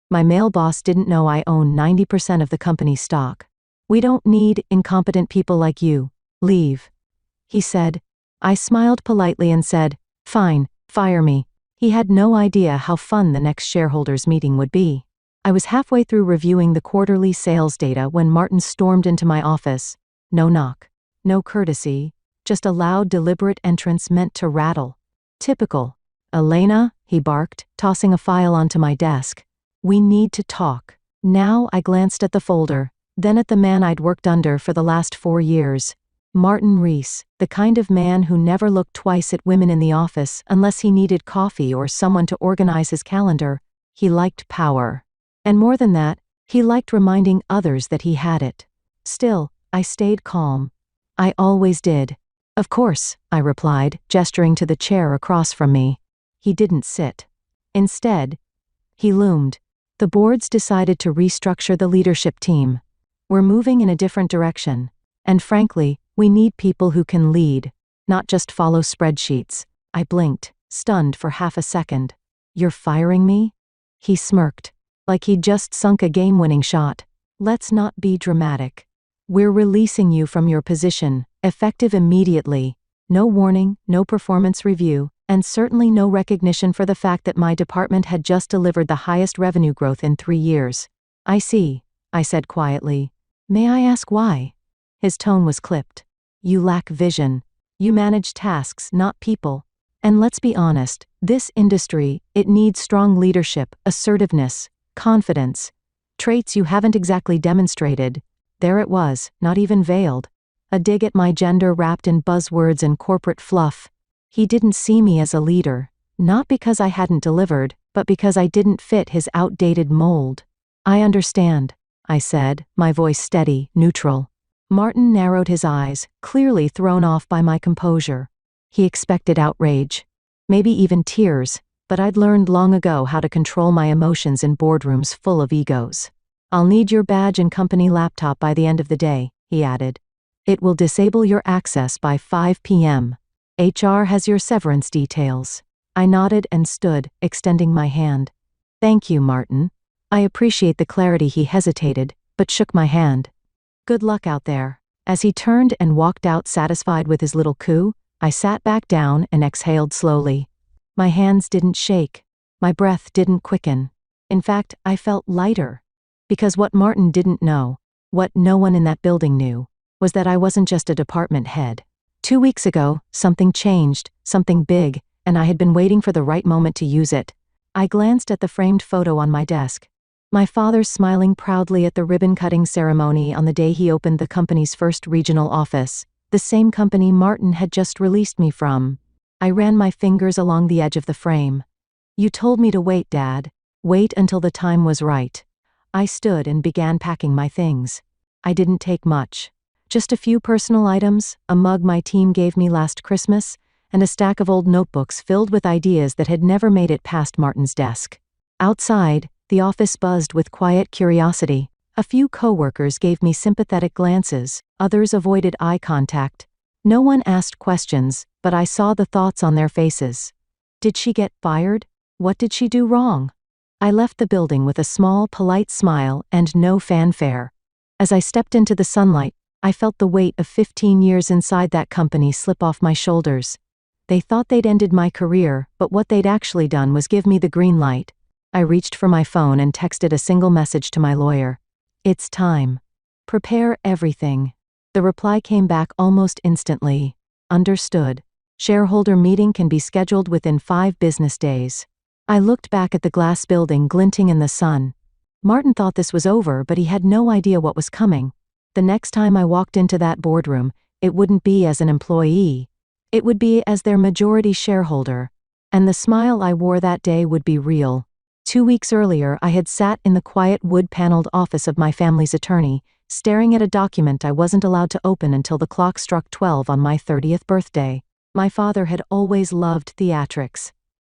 My male boss didn't know I own 90% of the company's stock. We don't need incompetent people like you. Leave, he said. I smiled politely and said, fine, fire me. He had no idea how fun the next shareholders meeting would be. I was halfway through reviewing the quarterly sales data when Martin stormed into my office. No knock, no courtesy, just a loud, deliberate entrance meant to rattle. Typical. Elena, he barked, tossing a file onto my desk. We need to talk. Now I glanced at the folder, then at the man I'd worked under for the last 4 years. Martin Reese, the kind of man who never looked twice at women in the office unless he needed coffee or someone to organize his calendar. He liked power. And more than that, he liked reminding others that he had it. Still, I stayed calm. I always did. Of course, I replied, gesturing to the chair across from me. He didn't sit. Instead, he loomed. The board's decided to restructure the leadership team. We're moving in a different direction. And frankly, we need people who can lead, not just follow spreadsheets. I blinked, stunned for half a second. You're firing me? He smirked, like he'd just sunk a game-winning shot. Let's not be dramatic. We're releasing you from your position, effective immediately. No warning, no performance review, and certainly no recognition for the fact that my department had just delivered the highest revenue growth in 3 years. I see, I said quietly. May I ask why? His tone was clipped. You lack vision. You manage tasks, not people. And let's be honest, this industry, it needs strong leadership, assertiveness, confidence. Traits you haven't exactly demonstrated. There it was, not even veiled. A dig at my gender wrapped in buzzwords and corporate fluff. He didn't see me as a leader, not because I hadn't delivered, but because I didn't fit his outdated mold. I understand, I said, my voice steady, neutral. Martin narrowed his eyes, clearly thrown off by my composure. He expected outrage, maybe even tears, but I'd learned long ago how to control my emotions in boardrooms full of egos. I'll need your badge and company laptop by the end of the day, he added. It will disable your access by 5 p.m. HR has your severance details. I nodded and stood, extending my hand. Thank you, Martin. I appreciate the clarity. He hesitated, but shook my hand. Good luck out there. As he turned and walked out satisfied with his little coup, I sat back down and exhaled slowly. My hands didn't shake. My breath didn't quicken. In fact, I felt lighter. Because what Martin didn't know, what no one in that building knew, was that I wasn't just a department head. 2 weeks ago, something changed, something big, and I had been waiting for the right moment to use it. I glanced at the framed photo on my desk. My father smiling proudly at the ribbon-cutting ceremony on the day he opened the company's first regional office, the same company Martin had just released me from. I ran my fingers along the edge of the frame. You told me to wait, Dad. Wait until the time was right. I stood and began packing my things. I didn't take much. Just a few personal items, a mug my team gave me last Christmas, and a stack of old notebooks filled with ideas that had never made it past Martin's desk. Outside, the office buzzed with quiet curiosity. A few coworkers gave me sympathetic glances, others avoided eye contact. No one asked questions, but I saw the thoughts on their faces. Did she get fired? What did she do wrong? I left the building with a small, polite smile and no fanfare. As I stepped into the sunlight, I felt the weight of 15 years inside that company slip off my shoulders. They thought they'd ended my career, but what they'd actually done was give me the green light. I reached for my phone and texted a single message to my lawyer. It's time. Prepare everything. The reply came back almost instantly. Understood. Shareholder meeting can be scheduled within 5 business days. I looked back at the glass building glinting in the sun. Martin thought this was over, but he had no idea what was coming. The next time I walked into that boardroom, it wouldn't be as an employee. It would be as their majority shareholder. And the smile I wore that day would be real. 2 weeks earlier, I had sat in the quiet wood-paneled office of my family's attorney, staring at a document I wasn't allowed to open until the clock struck 12 on my 30th birthday. My father had always loved theatrics.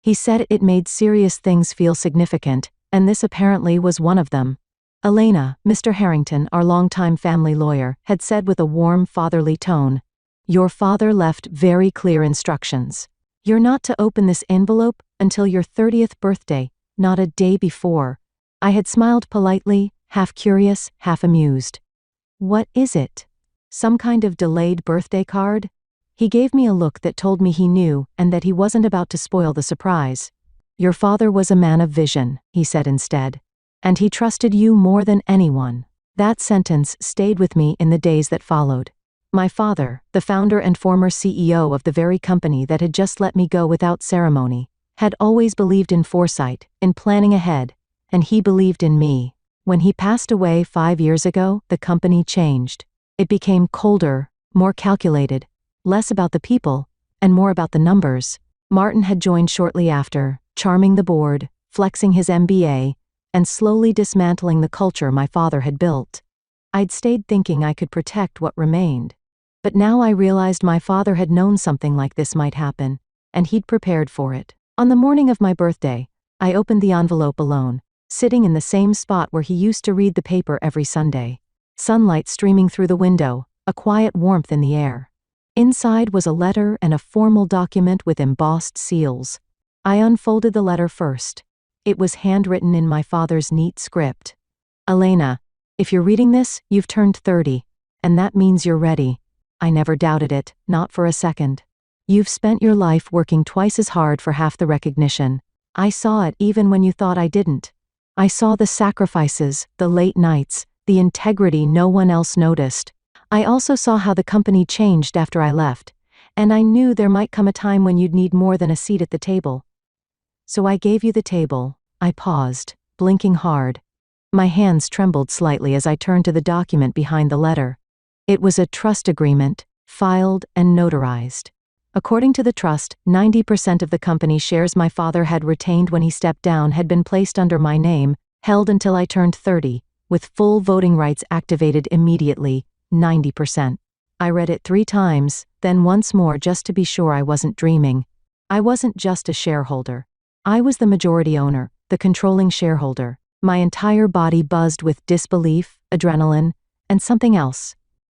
He said it made serious things feel significant, and this apparently was one of them. Elena, Mr. Harrington, our longtime family lawyer, had said with a warm, fatherly tone, "Your father left very clear instructions. You're not to open this envelope until your 30th birthday, not a day before. I had smiled politely, half curious, half amused. What is it? Some kind of delayed birthday card? He gave me a look that told me he knew and that he wasn't about to spoil the surprise. Your father was a man of vision, he said instead. And he trusted you more than anyone. That sentence stayed with me in the days that followed. My father, the founder and former CEO of the very company that had just let me go without ceremony, had always believed in foresight, in planning ahead, and he believed in me. When he passed away 5 years ago, the company changed. It became colder, more calculated, less about the people, and more about the numbers. Martin had joined shortly after, charming the board, flexing his MBA, and slowly dismantling the culture my father had built. I'd stayed thinking I could protect what remained. But now I realized my father had known something like this might happen, and he'd prepared for it. On the morning of my birthday, I opened the envelope alone, sitting in the same spot where he used to read the paper every Sunday. Sunlight streaming through the window, a quiet warmth in the air. Inside was a letter and a formal document with embossed seals. I unfolded the letter first. It was handwritten in my father's neat script. Elena, if you're reading this, you've turned 30, and that means you're ready. I never doubted it, not for a second. You've spent your life working twice as hard for half the recognition. I saw it even when you thought I didn't. I saw the sacrifices, the late nights, the integrity no one else noticed. I also saw how the company changed after I left, and I knew there might come a time when you'd need more than a seat at the table. So I gave you the table. I paused, blinking hard. My hands trembled slightly as I turned to the document behind the letter. It was a trust agreement, filed and notarized. According to the trust, 90% of the company shares my father had retained when he stepped down had been placed under my name, held until I turned 30, with full voting rights activated immediately, 90%. I read it 3 times, then once more just to be sure I wasn't dreaming. I wasn't just a shareholder. I was the majority owner, the controlling shareholder. My entire body buzzed with disbelief, adrenaline, and something else.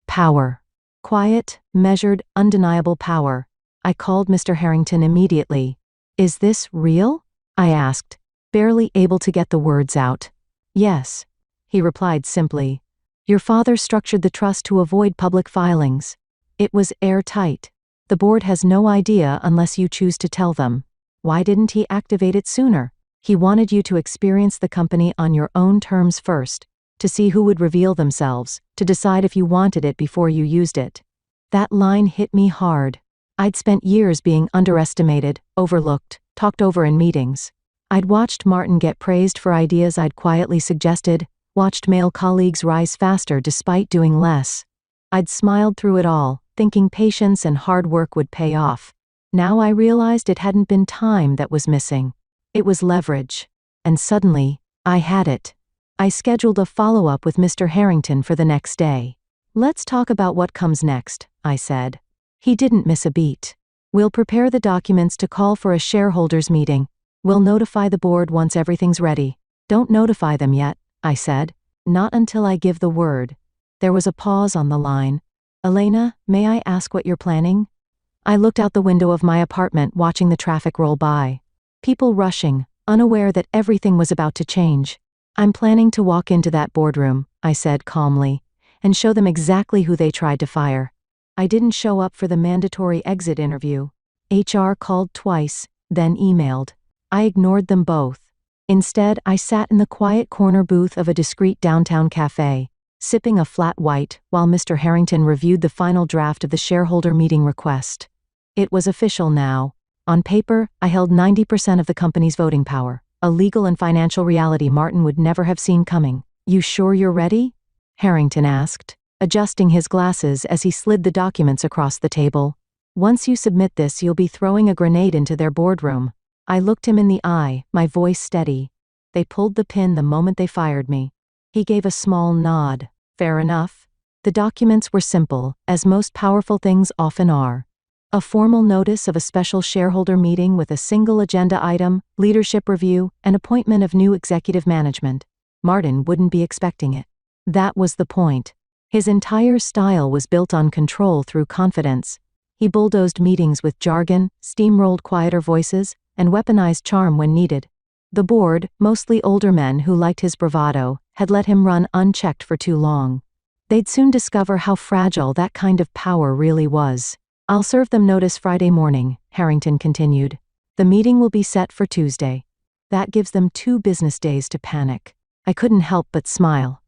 Power. Quiet, measured, undeniable power. I called Mr. Harrington immediately. Is this real? I asked, barely able to get the words out. Yes. He replied simply. Your father structured the trust to avoid public filings. It was airtight. The board has no idea unless you choose to tell them. Why didn't he activate it sooner? He wanted you to experience the company on your own terms first, to see who would reveal themselves, to decide if you wanted it before you used it. That line hit me hard. I'd spent years being underestimated, overlooked, talked over in meetings. I'd watched Martin get praised for ideas I'd quietly suggested, watched male colleagues rise faster despite doing less. I'd smiled through it all, thinking patience and hard work would pay off. Now I realized it hadn't been time that was missing. It was leverage. And suddenly, I had it. I scheduled a follow-up with Mr. Harrington for the next day. Let's talk about what comes next, I said. He didn't miss a beat. We'll prepare the documents to call for a shareholders meeting. We'll notify the board once everything's ready. Don't notify them yet, I said. Not until I give the word. There was a pause on the line. Elena, may I ask what you're planning? I looked out the window of my apartment watching the traffic roll by. People rushing, unaware that everything was about to change. I'm planning to walk into that boardroom, I said calmly, and show them exactly who they tried to fire. I didn't show up for the mandatory exit interview. HR called twice, then emailed. I ignored them both. Instead, I sat in the quiet corner booth of a discreet downtown cafe, sipping a flat white, while Mr. Harrington reviewed the final draft of the shareholder meeting request. It was official now. On paper, I held 90% of the company's voting power, a legal and financial reality Martin would never have seen coming. You sure you're ready? Harrington asked, adjusting his glasses as he slid the documents across the table. Once you submit this, you'll be throwing a grenade into their boardroom. I looked him in the eye, my voice steady. They pulled the pin the moment they fired me. He gave a small nod. Fair enough. The documents were simple, as most powerful things often are. A formal notice of a special shareholder meeting with a single agenda item, leadership review, and appointment of new executive management. Martin wouldn't be expecting it. That was the point. His entire style was built on control through confidence. He bulldozed meetings with jargon, steamrolled quieter voices, and weaponized charm when needed. The board, mostly older men who liked his bravado, had let him run unchecked for too long. They'd soon discover how fragile that kind of power really was. "I'll serve them notice Friday morning," Harrington continued. "The meeting will be set for Tuesday. That gives them 2 business days to panic." I couldn't help but smile.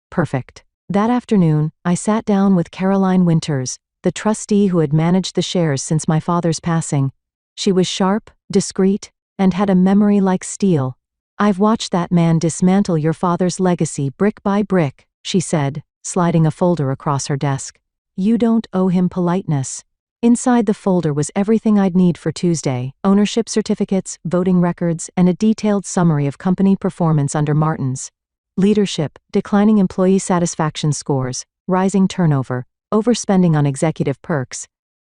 Perfect. That afternoon, I sat down with Caroline Winters, the trustee who had managed the shares since my father's passing. She was sharp, discreet, and had a memory like steel. "I've watched that man dismantle your father's legacy brick by brick," she said, sliding a folder across her desk. "You don't owe him politeness." Inside the folder was everything I'd need for Tuesday: ownership certificates, voting records, and a detailed summary of company performance under Martin's leadership: declining employee satisfaction scores, rising turnover, overspending on executive perks,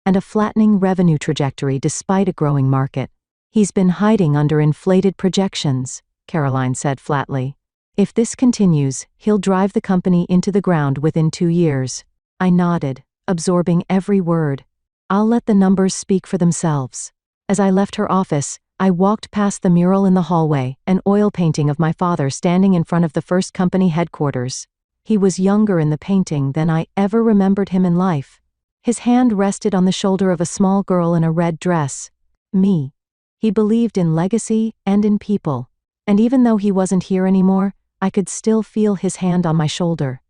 and a flattening revenue trajectory despite a growing market. "He's been hiding under inflated projections," Caroline said flatly. "If this continues, he'll drive the company into the ground within 2 years." I nodded, absorbing every word. "I'll let the numbers speak for themselves." As I left her office, I walked past the mural in the hallway, an oil painting of my father standing in front of the first company headquarters. He was younger in the painting than I ever remembered him in life. His hand rested on the shoulder of a small girl in a red dress. Me. He believed in legacy and in people. And even though he wasn't here anymore, I could still feel his hand on my shoulder.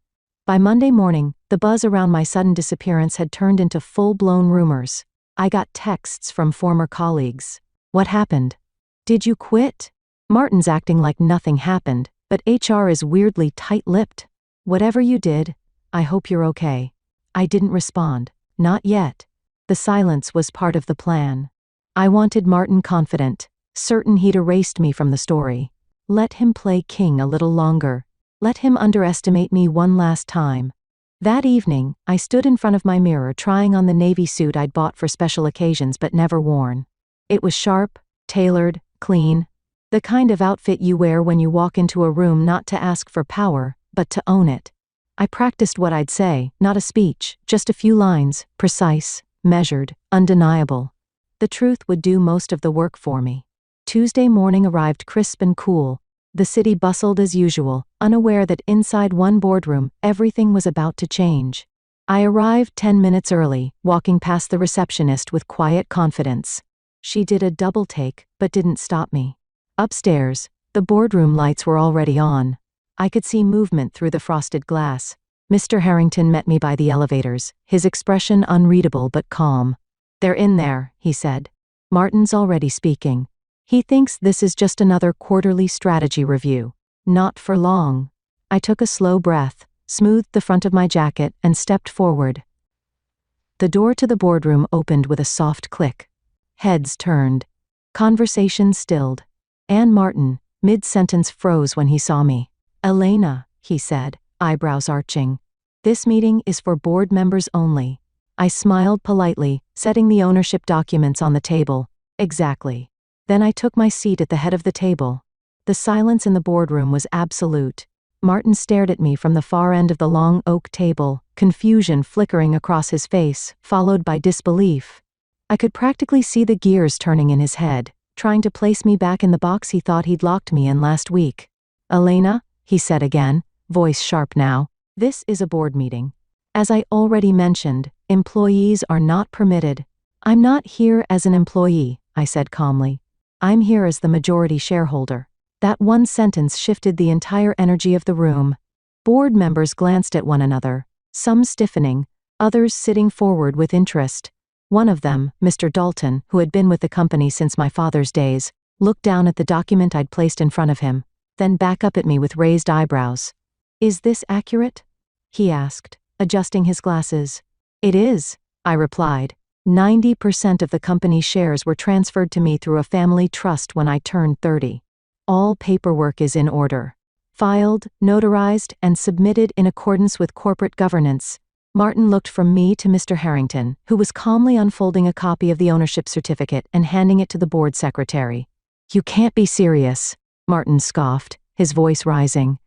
By Monday morning, the buzz around my sudden disappearance had turned into full-blown rumors. I got texts from former colleagues. "What happened? Did you quit?" "Martin's acting like nothing happened, but HR is weirdly tight-lipped." "Whatever you did, I hope you're okay." I didn't respond. Not yet. The silence was part of the plan. I wanted Martin confident, certain he'd erased me from the story. Let him play king a little longer. Let him underestimate me one last time. That evening, I stood in front of my mirror trying on the navy suit I'd bought for special occasions but never worn. It was sharp, tailored, clean. The kind of outfit you wear when you walk into a room not to ask for power, but to own it. I practiced what I'd say, not a speech, just a few lines, precise, measured, undeniable. The truth would do most of the work for me. Tuesday morning arrived crisp and cool. The city bustled as usual, unaware that inside one boardroom, everything was about to change. I arrived 10 minutes early, walking past the receptionist with quiet confidence. She did a double take, but didn't stop me. Upstairs, the boardroom lights were already on. I could see movement through the frosted glass. Mr. Harrington met me by the elevators, his expression unreadable but calm. "They're in there," he said. "Martin's already speaking. He thinks this is just another quarterly strategy review. Not for long." I took a slow breath, smoothed the front of my jacket, and stepped forward. The door to the boardroom opened with a soft click. Heads turned. Conversation stilled. Ann Martin, mid-sentence, froze when he saw me. "Elena," he said, eyebrows arching. "This meeting is for board members only." I smiled politely, setting the ownership documents on the table. "Exactly." Then I took my seat at the head of the table. The silence in the boardroom was absolute. Martin stared at me from the far end of the long oak table, confusion flickering across his face, followed by disbelief. I could practically see the gears turning in his head, trying to place me back in the box he thought he'd locked me in last week. "Elena," he said again, voice sharp now, "this is a board meeting. As I already mentioned, employees are not permitted." "I'm not here as an employee," I said calmly. "I'm here as the majority shareholder." That one sentence shifted the entire energy of the room. Board members glanced at one another, some stiffening, others sitting forward with interest. One of them, Mr. Dalton, who had been with the company since my father's days, looked down at the document I'd placed in front of him, then back up at me with raised eyebrows. "Is this accurate?" he asked, adjusting his glasses. "It is," I replied. 90% of the company's shares were transferred to me through a family trust when I turned 30. All paperwork is in order. Filed, notarized, and submitted in accordance with corporate governance. Martin looked from me to Mr. Harrington, who was calmly unfolding a copy of the ownership certificate and handing it to the board secretary. "You can't be serious," Martin scoffed, his voice rising.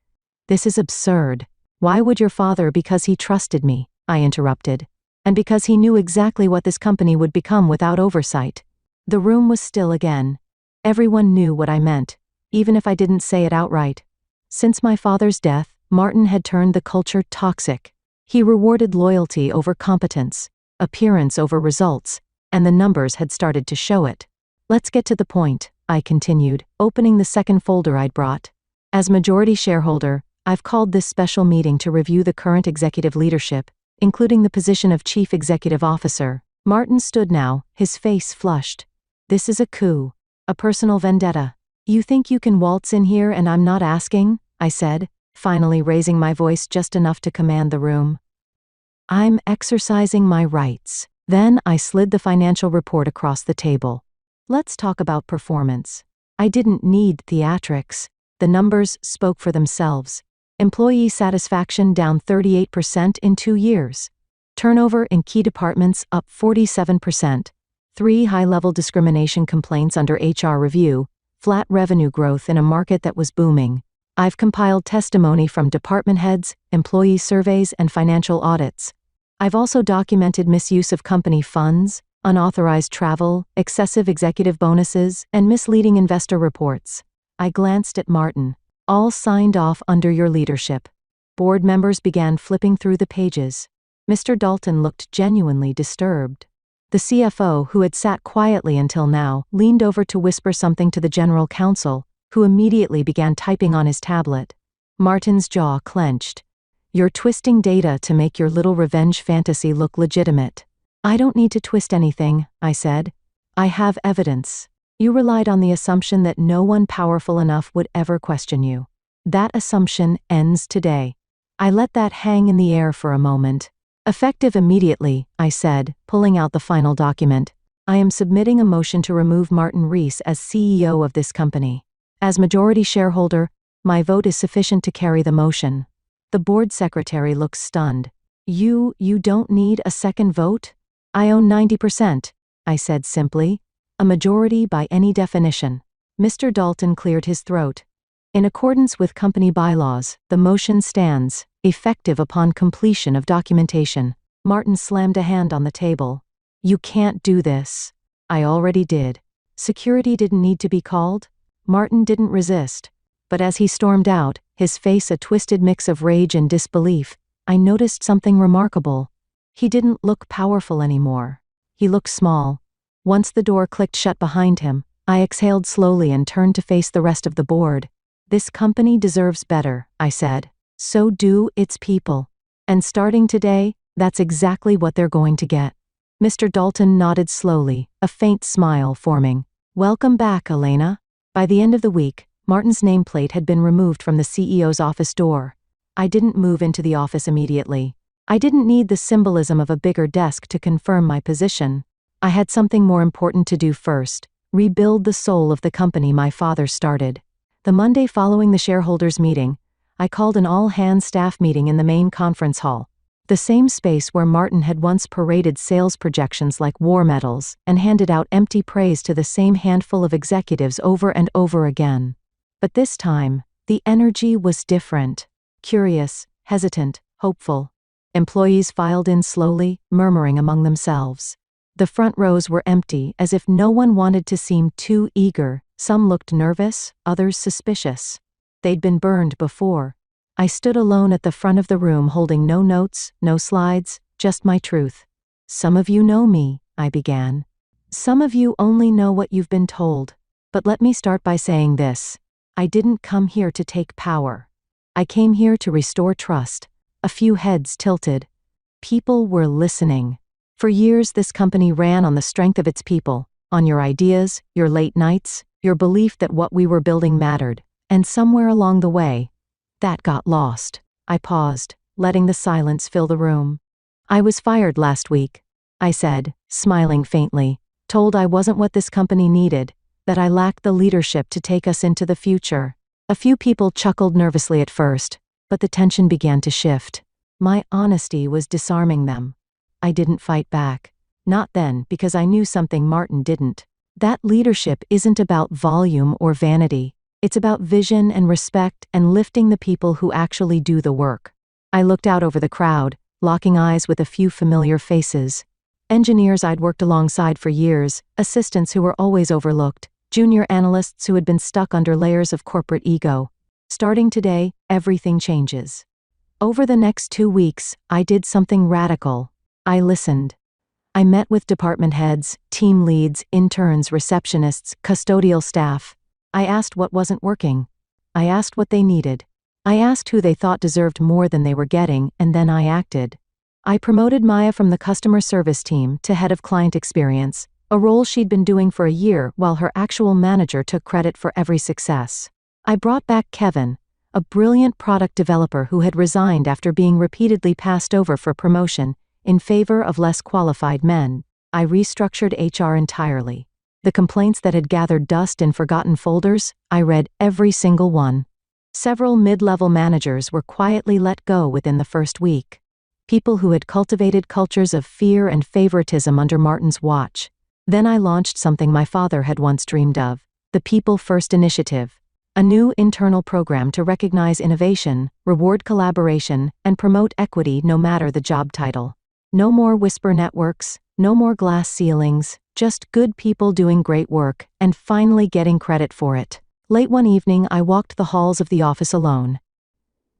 "This is absurd. Why would your father? Because he trusted me," I interrupted. "And because he knew exactly what this company would become without oversight." The room was still again. Everyone knew what I meant. even if I didn't say it outright. Since my father's death, Martin had turned the culture toxic. He rewarded loyalty over competence, appearance over results, and the numbers had started to show it. Let's get to the point, I continued, opening the second folder I'd brought. As majority shareholder, I've called this special meeting to review the current executive leadership, including the position of Chief Executive Officer. Martin stood now, his face flushed. This is a coup. A personal vendetta. You think you can waltz in here and I'm not asking? I said, finally raising my voice just enough to command the room. I'm exercising my rights. Then I slid the financial report across the table. Let's talk about performance. I didn't need theatrics. The numbers spoke for themselves. Employee satisfaction down 38% in 2 years. Turnover in key departments up 47%. 3 high-level discrimination complaints under HR review. Flat revenue growth in a market that was booming. I've compiled testimony from department heads, employee surveys, and financial audits. I've also documented misuse of company funds, unauthorized travel, excessive executive bonuses, and misleading investor reports. I glanced at Martin. All signed off under your leadership. Board members began flipping through the pages. Mr. Dalton looked genuinely disturbed. The CFO, who had sat quietly until now, leaned over to whisper something to the general counsel, who immediately began typing on his tablet. Martin's jaw clenched. You're twisting data to make your little revenge fantasy look legitimate. I don't need to twist anything, I said. I have evidence. You relied on the assumption that no one powerful enough would ever question you. That assumption ends today. I let that hang in the air for a moment. Effective immediately, I said, pulling out the final document. I am submitting a motion to remove Martin Rees as CEO of this company. As majority shareholder, my vote is sufficient to carry the motion. The board secretary looks stunned. You don't need a second vote? I own 90%, I said simply. A majority by any definition. Mr. Dalton cleared his throat. In accordance with company bylaws, the motion stands, effective upon completion of documentation. Martin slammed a hand on the table. You can't do this. I already did. Security didn't need to be called. Martin didn't resist. But as he stormed out, his face a twisted mix of rage and disbelief, I noticed something remarkable. He didn't look powerful anymore. He looked small. Once the door clicked shut behind him, I exhaled slowly and turned to face the rest of the board. This company deserves better, I said. So do its people. And starting today, that's exactly what they're going to get. Mr. Dalton nodded slowly, a faint smile forming. Welcome back, Elena. By the end of the week, Martin's nameplate had been removed from the CEO's office door. I didn't move into the office immediately. I didn't need the symbolism of a bigger desk to confirm my position. I had something more important to do first, rebuild the soul of the company my father started. The Monday following the shareholders' meeting, I called an all-hands staff meeting in the main conference hall, the same space where Martin had once paraded sales projections like war medals and handed out empty praise to the same handful of executives over and over again. But this time, the energy was different. Curious, hesitant, hopeful. Employees filed in slowly, murmuring among themselves. The front rows were empty, as if no one wanted to seem too eager. Some looked nervous, others suspicious. They'd been burned before. I stood alone at the front of the room holding no notes, no slides, just my truth. Some of you know me, I began. Some of you only know what you've been told. But let me start by saying this. I didn't come here to take power. I came here to restore trust. A few heads tilted. People were listening. For years this company ran on the strength of its people, on your ideas, your late nights, your belief that what we were building mattered, and somewhere along the way, that got lost. I paused, letting the silence fill the room. I was fired last week, I said, smiling faintly, told I wasn't what this company needed, that I lacked the leadership to take us into the future. A few people chuckled nervously at first, but the tension began to shift. My honesty was disarming them. I didn't fight back. Not then, because I knew something Martin didn't. That leadership isn't about volume or vanity. It's about vision and respect and lifting the people who actually do the work. I looked out over the crowd, locking eyes with a few familiar faces. Engineers I'd worked alongside for years, assistants who were always overlooked, junior analysts who had been stuck under layers of corporate ego. Starting today, everything changes. Over the next 2 weeks, I did something radical. I listened. I met with department heads, team leads, interns, receptionists, custodial staff. I asked what wasn't working. I asked what they needed. I asked who they thought deserved more than they were getting, and then I acted. I promoted Maya from the customer service team to head of client experience, a role she'd been doing for a year while her actual manager took credit for every success. I brought back Kevin, a brilliant product developer who had resigned after being repeatedly passed over for promotion in favor of less qualified men. I restructured HR entirely. The complaints that had gathered dust in forgotten folders, I read every single one. Several mid-level managers were quietly let go within the first week. People who had cultivated cultures of fear and favoritism under Martin's watch. Then I launched something my father had once dreamed of, the People First Initiative, a new internal program to recognize innovation, reward collaboration, and promote equity no matter the job title. No more whisper networks, no more glass ceilings, just good people doing great work and finally getting credit for it. Late one evening, I walked the halls of the office alone.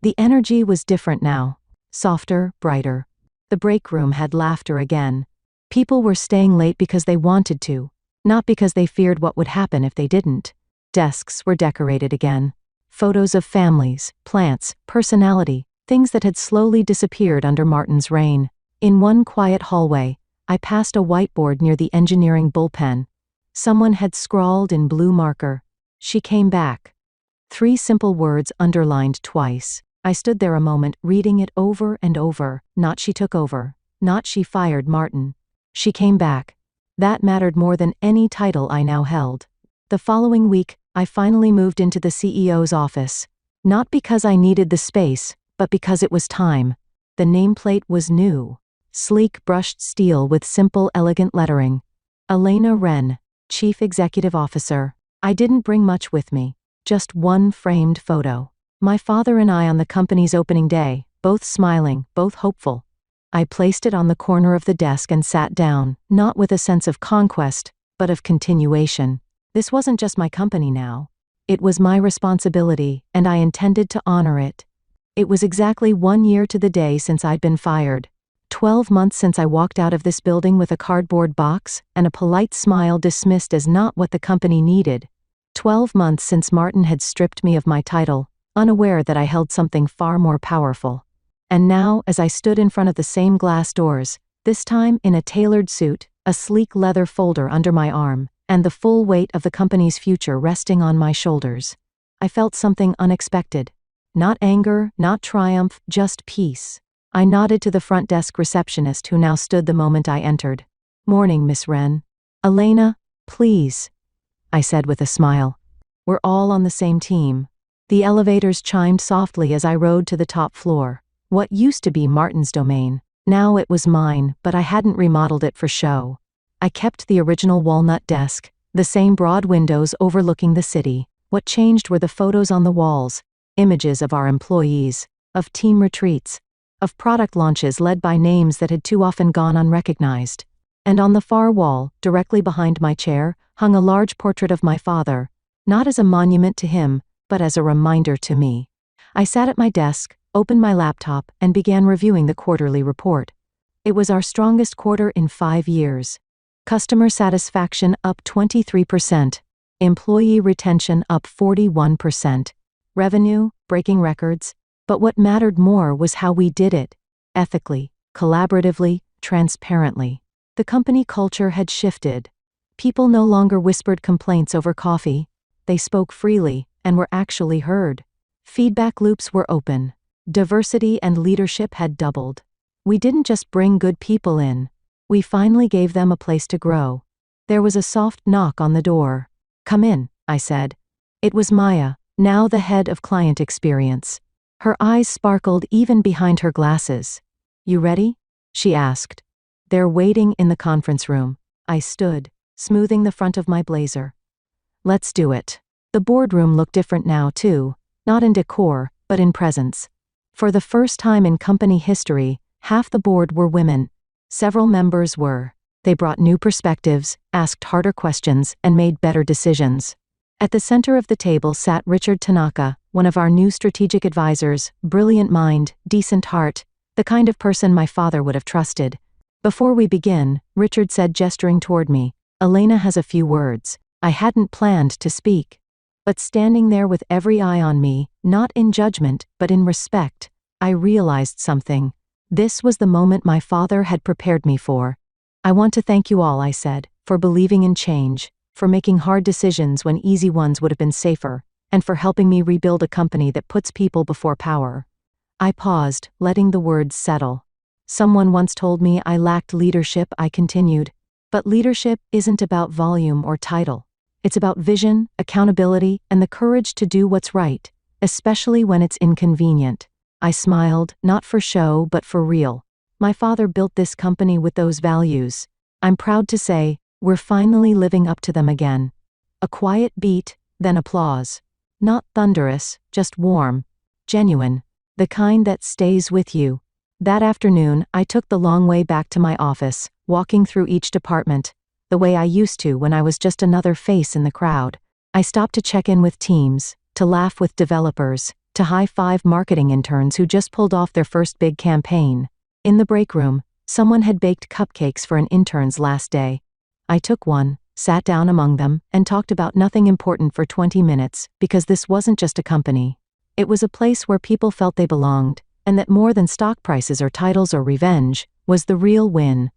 The energy was different now. Softer, brighter. The break room had laughter again. People were staying late because they wanted to, not because they feared what would happen if they didn't. Desks were decorated again. Photos of families, plants, personality, things that had slowly disappeared under Martin's reign. In one quiet hallway, I passed a whiteboard near the engineering bullpen. Someone had scrawled in blue marker, "She came back." 3 simple words underlined twice. I stood there a moment, reading it over and over. Not "she took over," not "she fired Martin." She came back. That mattered more than any title I now held. The following week, I finally moved into the CEO's office. Not because I needed the space, but because it was time. The nameplate was new. Sleek brushed steel with simple, elegant lettering. Elena Wren, Chief Executive Officer. I didn't bring much with me. Just one framed photo. My father and I on the company's opening day, both smiling, both hopeful. I placed it on the corner of the desk and sat down, not with a sense of conquest, but of continuation. This wasn't just my company now. It was my responsibility, and I intended to honor it. It was exactly 1 year to the day since I'd been fired. 12 months since I walked out of this building with a cardboard box and a polite smile dismissed as not what the company needed. 12 months since Martin had stripped me of my title, unaware that I held something far more powerful. And now, as I stood in front of the same glass doors, this time in a tailored suit, a sleek leather folder under my arm, and the full weight of the company's future resting on my shoulders, I felt something unexpected. Not anger, not triumph, just peace. I nodded to the front desk receptionist who now stood the moment I entered. "Morning, Miss Wren." "Elena, please," I said with a smile. "We're all on the same team." The elevators chimed softly as I rode to the top floor. What used to be Martin's domain. Now it was mine, but I hadn't remodeled it for show. I kept the original walnut desk, the same broad windows overlooking the city. What changed were the photos on the walls, images of our employees, of team retreats, of product launches led by names that had too often gone unrecognized. And on the far wall, directly behind my chair, hung a large portrait of my father, not as a monument to him, but as a reminder to me. I sat at my desk, opened my laptop, and began reviewing the quarterly report. It was our strongest quarter in 5 years. Customer satisfaction up 23%. Employee retention up 41%. Revenue, breaking records. But what mattered more was how we did it. Ethically, collaboratively, transparently. The company culture had shifted. People no longer whispered complaints over coffee. They spoke freely, and were actually heard. Feedback loops were open. Diversity and leadership had doubled. We didn't just bring good people in. We finally gave them a place to grow. There was a soft knock on the door. "Come in," I said. It was Maya, now the head of client experience. Her eyes sparkled even behind her glasses. "You ready?" she asked. "They're waiting in the conference room." I stood, smoothing the front of my blazer. "Let's do it." The boardroom looked different now, too, not in decor, but in presence. For the first time in company history, half the board were women. Several members were They brought new perspectives, asked harder questions, and made better decisions. At the center of the table sat Richard Tanaka, one of our new strategic advisors, brilliant mind, decent heart, the kind of person my father would have trusted. Before we begin, Richard said, gesturing toward me, "Elena has a few words." I hadn't planned to speak. But standing there with every eye on me, not in judgment, but in respect, I realized something. This was the moment my father had prepared me for. "I want to thank you all," I said, "for believing in change, for making hard decisions when easy ones would have been safer, and for helping me rebuild a company that puts people before power." I paused, letting the words settle. "Someone once told me I lacked leadership," I continued. "But leadership isn't about volume or title. It's about vision, accountability, and the courage to do what's right, especially when it's inconvenient." I smiled, not for show but for real. My father built this company with those values. I'm proud to say, we're finally living up to them again. A quiet beat, then applause. Not thunderous, just warm. Genuine. The kind that stays with you. That afternoon, I took the long way back to my office, walking through each department, the way I used to when I was just another face in the crowd. I stopped to check in with teams, to laugh with developers, to high-five marketing interns who just pulled off their first big campaign. In the break room, someone had baked cupcakes for an intern's last day. I took one, sat down among them, and talked about nothing important for 20 minutes, because this wasn't just a company. It was a place where people felt they belonged, and that more than stock prices or titles or revenge, was the real win.